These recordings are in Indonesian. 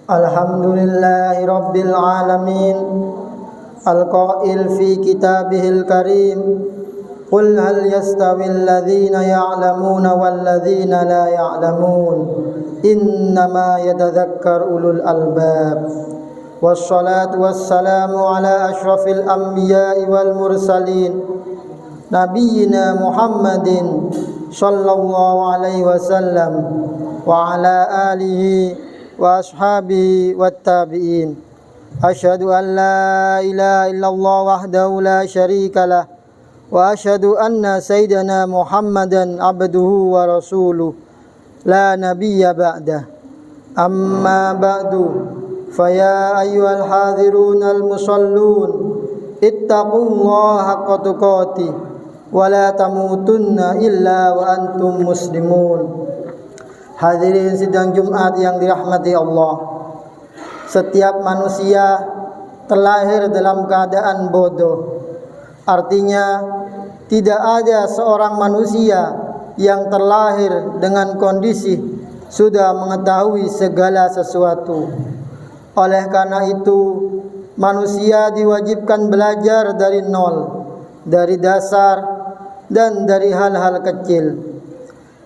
Alhamdulillahi Rabbil Alamin. Al-Qail fi kitabihil karim, Qul hal yastawil ladhina ya'lamuna wal ladhina la ya'lamun, Innama yatadhakkar ulul albab. Wassalatu wassalamu ala ashrafil anbiya'i wal mursalin, Nabiyyina Muhammadin sallallahu alaihi wasallam wa ala alihi wa ashabihi wat tabi'in. Asyhadu an la ilaha illallah wahdahu la syarika lah wa asyhadu anna sayyidana Muhammadan abduhu wa rasuluh la nabiyya ba'dah. Amma ba'du, faya ayyuhal hadirun al musallun, ittaqullaha haqqa tuqatih wa la tamutunna illa wa antum muslimun. Hadirin sidang Jumat yang dirahmati Allah, setiap manusia terlahir dalam keadaan bodoh. Artinya tidak ada seorang manusia yang terlahir dengan kondisi sudah mengetahui segala sesuatu. Oleh karena itu, manusia diwajibkan belajar dari nol, dari dasar dan dari hal-hal kecil.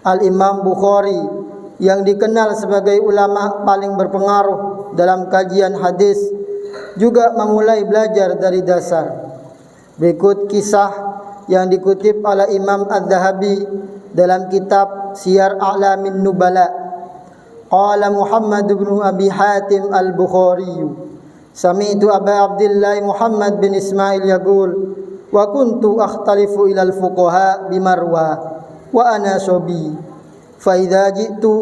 Al-Imam Bukhari yang dikenal sebagai ulama paling berpengaruh dalam kajian hadis juga memulai belajar dari dasar. Berikut kisah yang dikutip oleh Imam Az-Zahabi dalam kitab Siyar A'lamin Nubala. Qala Muhammad bin Abi Hatim Al-Bukhari, sami'tu Aba Abdillah Muhammad bin Ismail yaqul, wa kuntu akhtalifu ila al-fuqaha bi Marwa wa ana sobi, fa idza ji'tu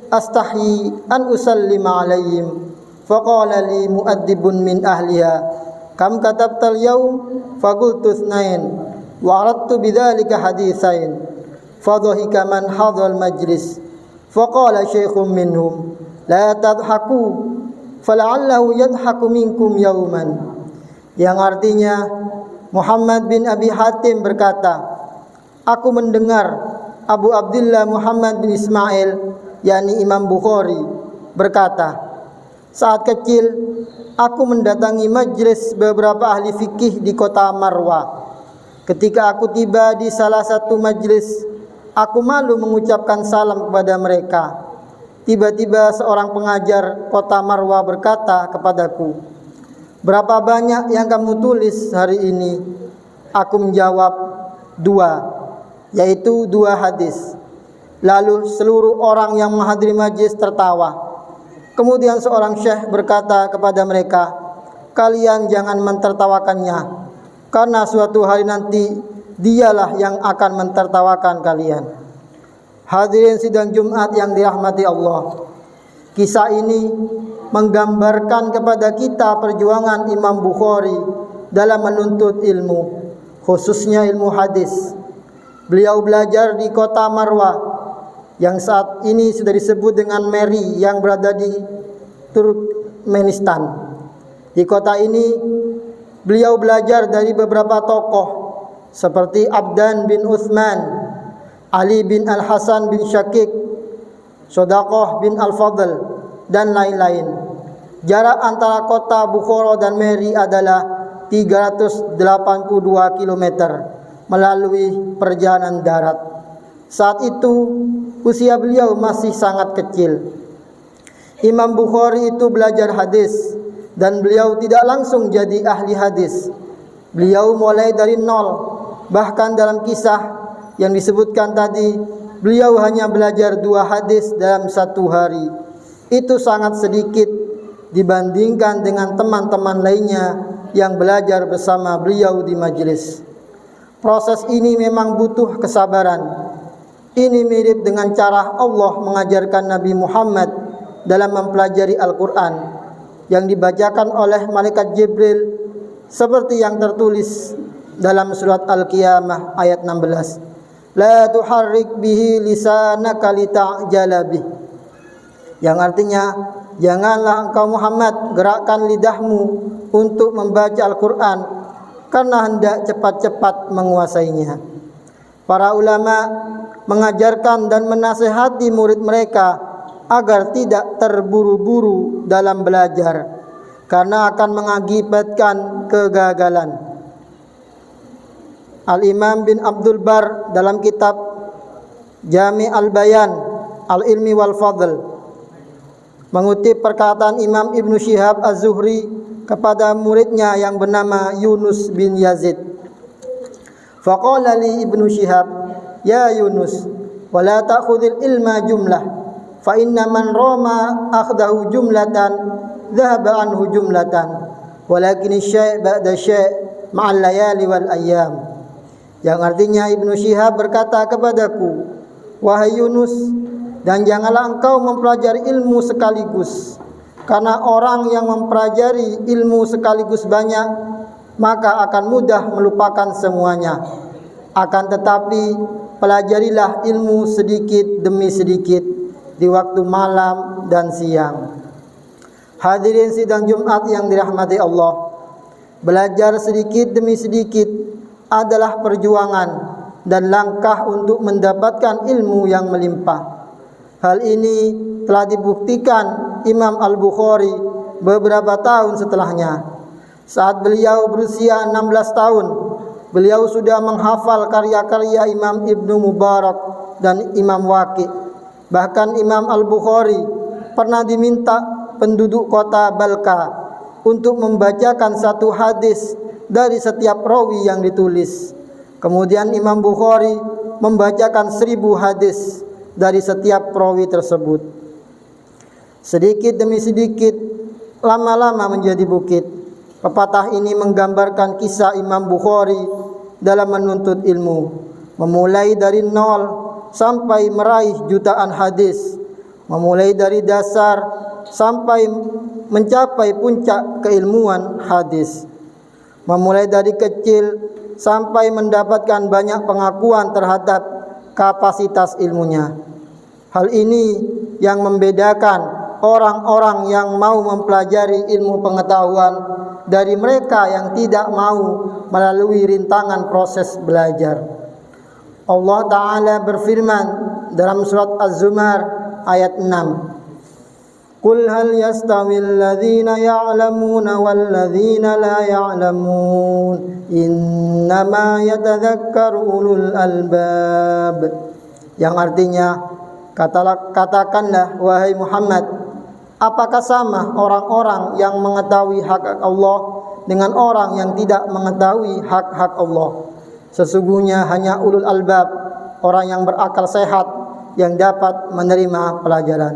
astahyi an usallima alaihim, faqala li mu'addibun min ahliha, kam katabtal yawm, faqultu ithnain wa aradtu bidzalika haditsain, fadhahika man hadhal majlis, faqala syaikhun minhum la tadhaku fala'allahu yadhaku minkum yawman. Yang artinya, Muhammad bin Abi Hatim berkata, aku mendengar Abu Abdillah Muhammad bin Ismail, yakni Imam Bukhari, berkata, saat kecil aku mendatangi majlis beberapa ahli fikih di kota Marwa. Ketika aku tiba di salah satu majlis, aku malu mengucapkan salam kepada mereka. Tiba-tiba seorang pengajar kota Marwa berkata kepadaku, berapa banyak yang kamu tulis hari ini? Aku menjawab, 2, yaitu 2 hadis. Lalu seluruh orang yang menghadiri majlis tertawa. Kemudian seorang syekh berkata kepada mereka, kalian jangan mentertawakannya, karena suatu hari nanti dialah yang akan mentertawakan kalian. Hadirin sidang Jumat yang dirahmati Allah, kisah ini menggambarkan kepada kita perjuangan Imam Bukhari dalam menuntut ilmu, khususnya ilmu hadis. Beliau belajar di kota Marwa yang saat ini sudah disebut dengan Meri, yang berada di Turkmenistan. Di kota ini beliau belajar dari beberapa tokoh seperti Abdan bin Uthman, Ali bin Al-Hasan bin Syakik, Sodaqoh bin Al-Fadl, dan lain-lain. Jarak antara kota Bukhara dan Meri adalah 382 km melalui perjalanan darat. Saat itu usia beliau masih sangat kecil. Imam Bukhari itu belajar hadis dan beliau tidak langsung jadi ahli hadis. Beliau mulai dari nol. Bahkan dalam kisah yang disebutkan tadi, beliau hanya belajar 2 hadis dalam 1 hari. Itu sangat sedikit dibandingkan dengan teman-teman lainnya yang belajar bersama beliau di majelis. Proses ini memang butuh kesabaran. Ini mirip dengan cara Allah mengajarkan Nabi Muhammad dalam mempelajari Al-Quran yang dibacakan oleh malaikat Jibril, seperti yang tertulis dalam surat Al-Qiyamah ayat 16. La tuharrik bihi lisanaka lita'jala bih. Yang artinya, janganlah engkau Muhammad gerakkan lidahmu untuk membaca Al-Quran karena hendak cepat-cepat menguasainya. Para ulama mengajarkan dan menasihati murid mereka agar tidak terburu-buru dalam belajar karena akan mengakibatkan kegagalan. Al-Imam bin Abdul Bar dalam kitab Jami' al-Bayan al-Ilmi wal Fadl mengutip perkataan Imam Ibnu Syihab Az-Zuhri kepada muridnya yang bernama Yunus bin Yazid. Faqala li Ibnu Syihab, ya Yunus, wala ta'khudhil ilma jumlah, fa inna man rama akhdahu jumlatan dhahaba anhu jumlatan, walakin syai' ba'da syai' ma'al layali wal ayyam. Yang artinya Ibnu Syihab berkata kepadaku, wahai Yunus, dan janganlah engkau mempelajari ilmu sekaligus, karena orang yang mempelajari ilmu sekaligus banyak maka akan mudah melupakan semuanya. Akan tetapi pelajarilah ilmu sedikit demi sedikit di waktu malam dan siang. Hadirin sidang Jumat yang dirahmati Allah, belajar sedikit demi sedikit adalah perjuangan dan langkah untuk mendapatkan ilmu yang melimpah. Hal ini telah dibuktikan Imam Al-Bukhari beberapa tahun setelahnya. Saat beliau berusia 16 tahun, beliau sudah menghafal karya-karya Imam Ibnu Mubarak dan Imam Waqi'. Bahkan Imam Al-Bukhari pernah diminta penduduk kota Balka untuk membacakan satu hadis dari setiap rawi yang ditulis. Kemudian Imam Bukhari membacakan 1000 hadis dari setiap rawi tersebut. Sedikit demi sedikit, lama-lama menjadi bukit. Pepatah ini menggambarkan kisah Imam Bukhari dalam menuntut ilmu, memulai dari nol sampai meraih jutaan hadis, memulai dari dasar sampai mencapai puncak keilmuan hadis, memulai dari kecil sampai mendapatkan banyak pengakuan terhadap kapasitas ilmunya. Hal ini yang membedakan orang-orang yang mau mempelajari ilmu pengetahuan dari mereka yang tidak mau melalui rintangan proses belajar. Allah Ta'ala berfirman dalam surat Az-Zumar ayat 6, Qul hal yastawil ladhina ya'lamuna wal ladhina la ya'lamun, innama yatadhakkaru ulul albab. Yang artinya, katakanlah wahai Muhammad, apakah sama orang-orang yang mengetahui hak Allah dengan orang yang tidak mengetahui hak-hak Allah? Sesungguhnya hanya ulul albab, orang yang berakal sehat, yang dapat menerima pelajaran.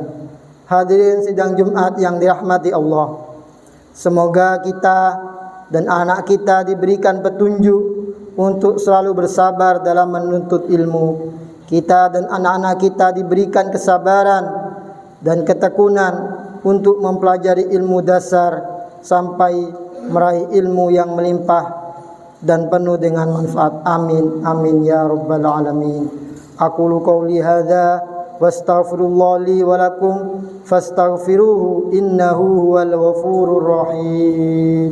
Hadirin sidang Jumat yang dirahmati Allah, semoga kita dan anak kita diberikan petunjuk untuk selalu bersabar dalam menuntut ilmu. Kita dan anak-anak kita diberikan kesabaran dan ketekunan untuk mempelajari ilmu dasar sampai meraih ilmu yang melimpah dan penuh dengan manfaat. Amin amin ya rabbal alamin. Aqulu qawli hadza wastaghfirullah li wa lakum fastaghfiruhu innahu huwal ghafurur rahim.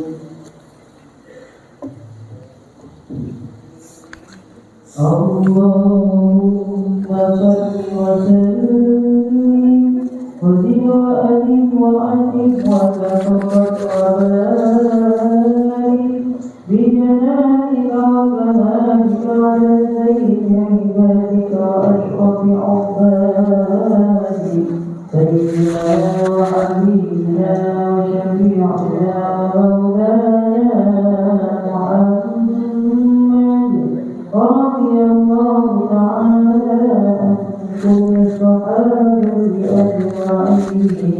Allahumma salli wa sallim wa zid wa alim wa alim wa taqabbal wa barik bi jalalikal kamalika ala sayyidi ibadika ashafi ubadi sayyidina wa habibina wa syafi'ina maulana رضي الله تعالى عن الصحابة أجمعين.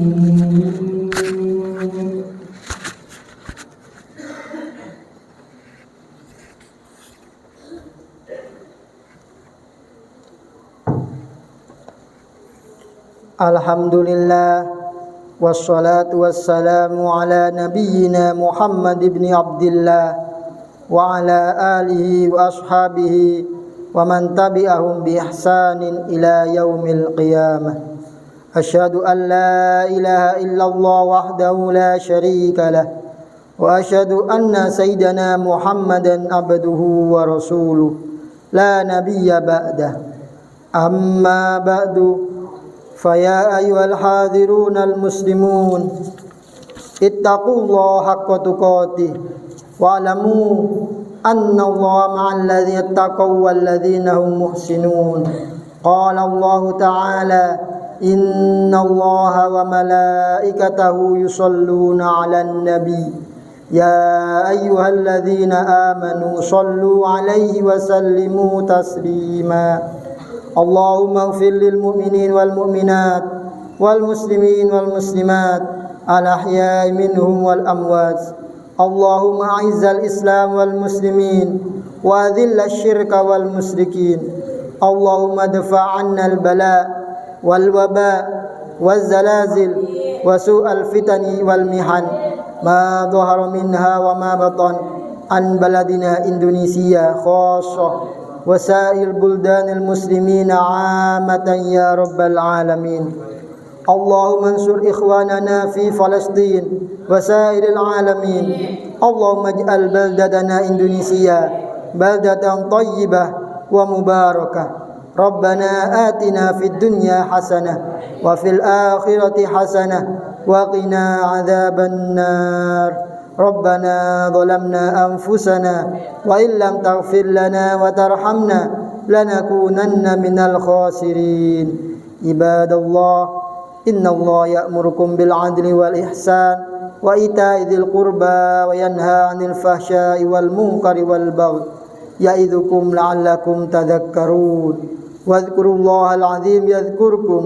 Alhamdulillah wassalatu wassalamu ala nabiyyina Muhammad ibn Abdillah wa ala alihi wa ashabihi wa man tabi'ahum bi ihsanin ila yaumil qiyamah. Asyhadu an la ilaha illallah wahdahu la syarika lah wa asyhadu anna sayyidana Muhammadan abduhu wa rasuluh la nabiyya ba'dah. Amma ba'du, فيا أيها الحاضرون المسلمون اتقوا الله حق تقاته واعلموا أن الله مع الذين اتقوا والذين هم محسنون. قال الله تعالى إن الله وملائكته يصلون على النبي يا أيها الذين آمنوا صلوا عليه وسلموا تسليما. اللهم اغفر للمؤمنين والمؤمنات والمسلمين والمسلمات الأحياء منهم والأموات. اللهم أعز الإسلام والمسلمين وأذل الشرك والمشركين. اللهم ادفع عنا البلاء والوباء والزلازل وسوء الفتن والمحن ما ظهر منها وما بطن عن بلدنا إندونيسيا خاصة وسائر البلدان المسلمين عامة يا رب العالمين. اللهم انصر إخواننا في فلسطين وسائر العالمين. اللهم اجعل بلدتنا إندونيسيا بلدة طيبة ومباركة. ربنا آتنا في الدنيا حسنة وفي الآخرة حسنة وقنا عذاب النار. ربنا ظلمنا أنفسنا وإن لم تغفر لنا وترحمنا لنكونن من الخاسرين. عباد الله إن الله يأمركم بالعدل والإحسان وإيتاء ذي القربى وينهى عن الفحشاء والمنكر والبغي يعظكم لعلكم تذكرون. واذكروا الله العظيم يذكركم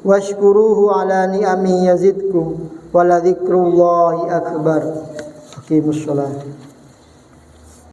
واشكروه على نعمه يزدكم ولذكر الله أكبر. أقيموا الصلاة.